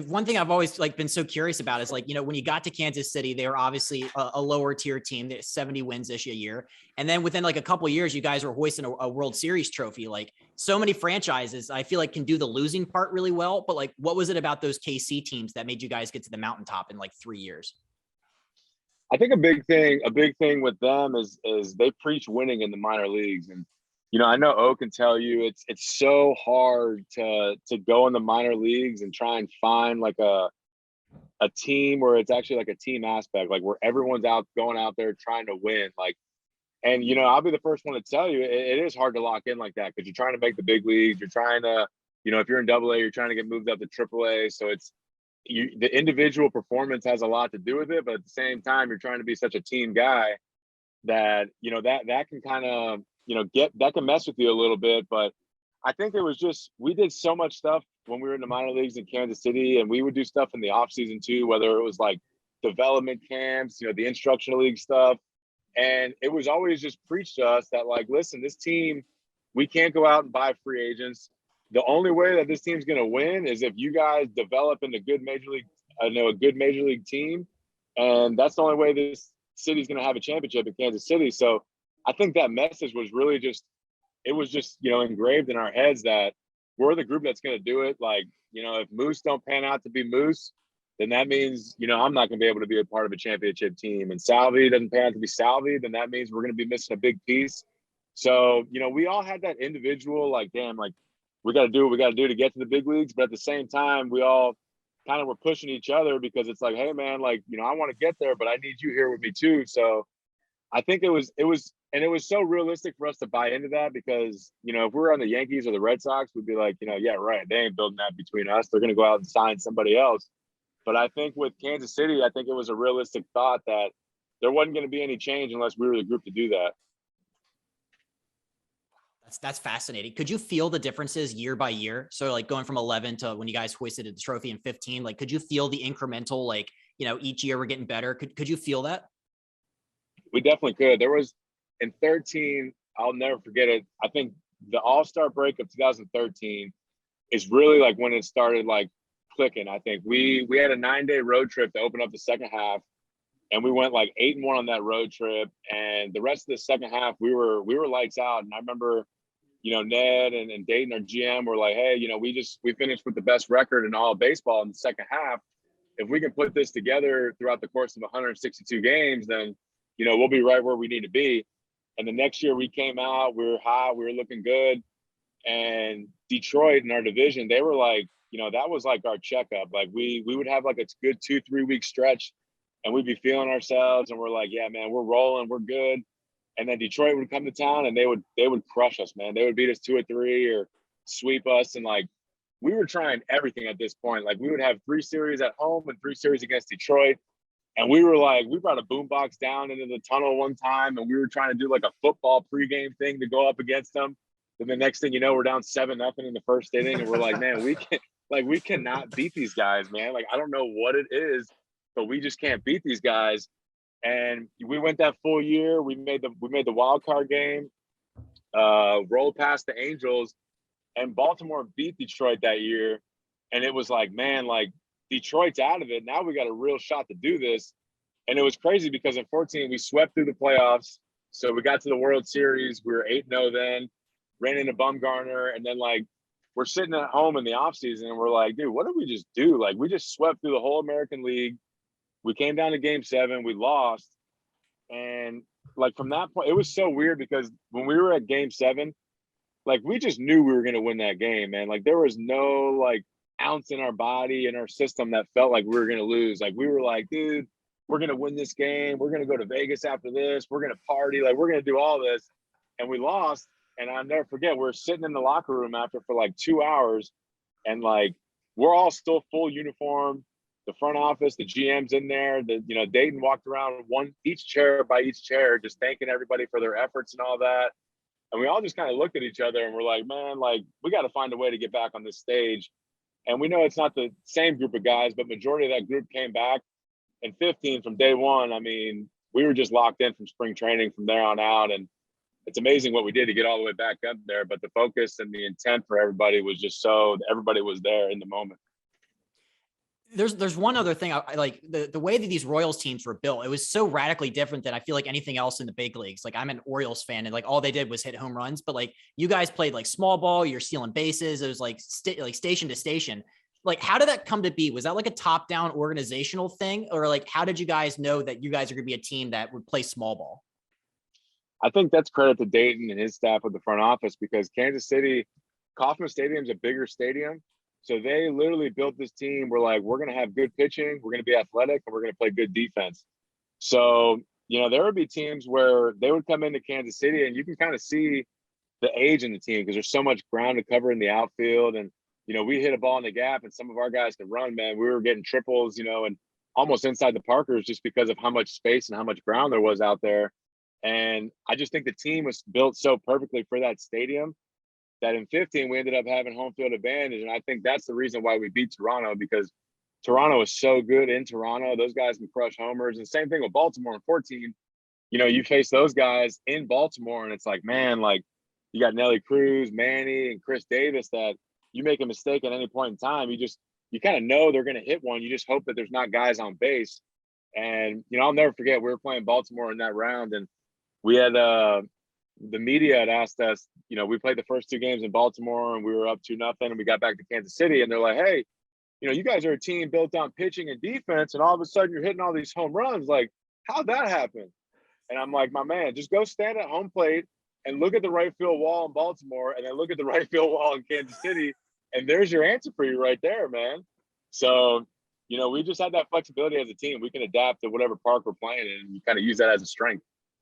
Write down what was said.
One thing I've always like been so curious about is like, when you got to Kansas City, they were obviously a lower tier team, 70 wins this year. And then within like a couple of years, you guys were hoisting a World Series trophy. Like so many franchises, I feel like can do the losing part really well. But like, what was it about those KC teams that made you guys get to the mountaintop in like 3 years? I think a big thing with them is they preach winning in the minor leagues. And I know O can tell you it's so hard to go in the minor leagues and try and find like a team where it's actually like a team aspect, like where everyone's going out there trying to win. Like, and I'll be the first one to tell you it is hard to lock in like that because you're trying to make the big leagues. You're trying to, if you're in Double A, you're trying to get moved up to Triple A. So the individual performance has a lot to do with it, but at the same time, you're trying to be such a team guy that that can kind of that can mess with you a little bit. But I think it was just we did so much stuff when we were in the minor leagues in Kansas City, and we would do stuff in the off season too, whether it was like development camps, the instructional league stuff, and it was always just preached to us that like, listen, this team, we can't go out and buy free agents. The only way that this team's going to win is if you guys develop into good major league, a good major league team, and that's the only way this city's going to have a championship in Kansas City. So I think that message was really just, it was just engraved in our heads that we're the group that's going to do it. Like if Moose don't pan out to be Moose, then that means I'm not going to be able to be a part of a championship team. And Salvi doesn't pan out to be Salvi, then that means we're going to be missing a big piece. So we all had that individual like, damn, like we got to do what we got to do to get to the big leagues. But at the same time, we all kind of were pushing each other because it's like, hey man, like, I want to get there, but I need you here with me too. So I think it was so realistic for us to buy into that because, if we were on the Yankees or the Red Sox, we'd be like, yeah, right. They ain't building that between us. They're going to go out and sign somebody else. But I think with Kansas City, I think it was a realistic thought that there wasn't going to be any change unless we were the group to do that. That's fascinating. Could you feel the differences year by year? So like going from 11 to when you guys hoisted the trophy in 15, like, could you feel the incremental, like, each year we're getting better? Could you feel that? We definitely could. There was in 13, I'll never forget it. I think the All-Star break of 2013 is really like when it started like clicking. I think we had a 9-day road trip to open up the second half, and we went like 8-1 on that road trip. And the rest of the second half, we were lights out. And I remember, Ned and Dayton, our GM, were like, hey, we finished with the best record in all of baseball in the second half. If we can put this together throughout the course of 162 games, then, we'll be right where we need to be. And the next year we came out, we were hot, we were looking good. And Detroit in our division, they were like, that was like our checkup. Like we would have like a good 2-3 week stretch and we'd be feeling ourselves and we're like, yeah, man, we're rolling, we're good. And then Detroit would come to town and they would crush us, man. They would beat us 2 or 3 or sweep us. And like, we were trying everything at this point. Like we would have 3 series at home and 3 series against Detroit. And we were like, we brought a boombox down into the tunnel one time and we were trying to do like a football pregame thing to go up against them. And the next thing you know, we're down 7-0 in the first inning. And we're like, man, we cannot beat these guys, man. Like, I don't know what it is, but we just can't beat these guys. And we went that full year. We made the wild card game, rolled past the Angels, and Baltimore beat Detroit that year. And it was like, man, like Detroit's out of it. Now we got a real shot to do this. And it was crazy because in 14, we swept through the playoffs. So we got to the World Series. We were 8-0 then, ran into Bumgarner. And then like, we're sitting at home in the offseason and we're like, dude, what did we just do? Like, we just swept through the whole American League. We came down to game 7, we lost. And like from that point, it was so weird because when we were at game 7, like we just knew we were going to win that game, man. Like there was no like ounce in our body and our system that felt like we were going to lose. Like we were like, dude, we're going to win this game. We're going to go to Vegas after this. We're going to party. Like we're going to do all this. And we lost. And I'll never forget, we're sitting in the locker room after for like 2 hours. And like, we're all still full uniform. The front office, the GM's in there. Dayton walked around each chair by each chair, just thanking everybody for their efforts and all that. And we all just kind of looked at each other and we're like, man, like we got to find a way to get back on this stage. And we know it's not the same group of guys, but majority of that group came back. And 15 from day one, I mean, we were just locked in from spring training from there on out. And it's amazing what we did to get all the way back up there. But the focus and the intent for everybody was just so everybody was there in the moment. there's one other thing I like the way that these Royals teams were built. It was so radically different than I feel like anything else in the big leagues. Like I'm an Orioles fan and like all they did was hit home runs, but like you guys played like small ball, you're stealing bases. It was like like station to station. Like how did that come to be? Was that like a top down organizational thing, or like how did you guys know that you guys are going to be a team that would play small ball? I think that's credit to Dayton and his staff with the front office, because Kansas City, Kauffman Stadium is a bigger stadium. So they literally built this team. We're like, we're going to have good pitching, we're going to be athletic, and we're going to play good defense. So, there would be teams where they would come into Kansas City and you can kind of see the age in the team because there's so much ground to cover in the outfield. And, we hit a ball in the gap and some of our guys could run, man. We were getting triples, and almost inside the Parkers just because of how much space and how much ground there was out there. And I just think the team was built so perfectly for that stadium that in 15 we ended up having home field advantage. And I think that's the reason why we beat Toronto, because Toronto is so good in Toronto. Those guys can crush homers. And same thing with Baltimore in 14. You face those guys in Baltimore and it's like, man, like you got Nelly Cruz, Manny, and Chris Davis that you make a mistake at any point in time. You kind of know they're going to hit one. You just hope that there's not guys on base. And, I'll never forget, we were playing Baltimore in that round and we had the media had asked us, we played the first two games in Baltimore and we were up 2-0 and we got back to Kansas City and they're like, hey, you guys are a team built on pitching and defense and all of a sudden you're hitting all these home runs. Like, how'd that happen? And I'm like, my man, just go stand at home plate and look at the right field wall in Baltimore and then look at the right field wall in Kansas City. And there's your answer for you right there, man. So, we just had that flexibility as a team. We can adapt to whatever park we're playing in and you kind of use that as a strength.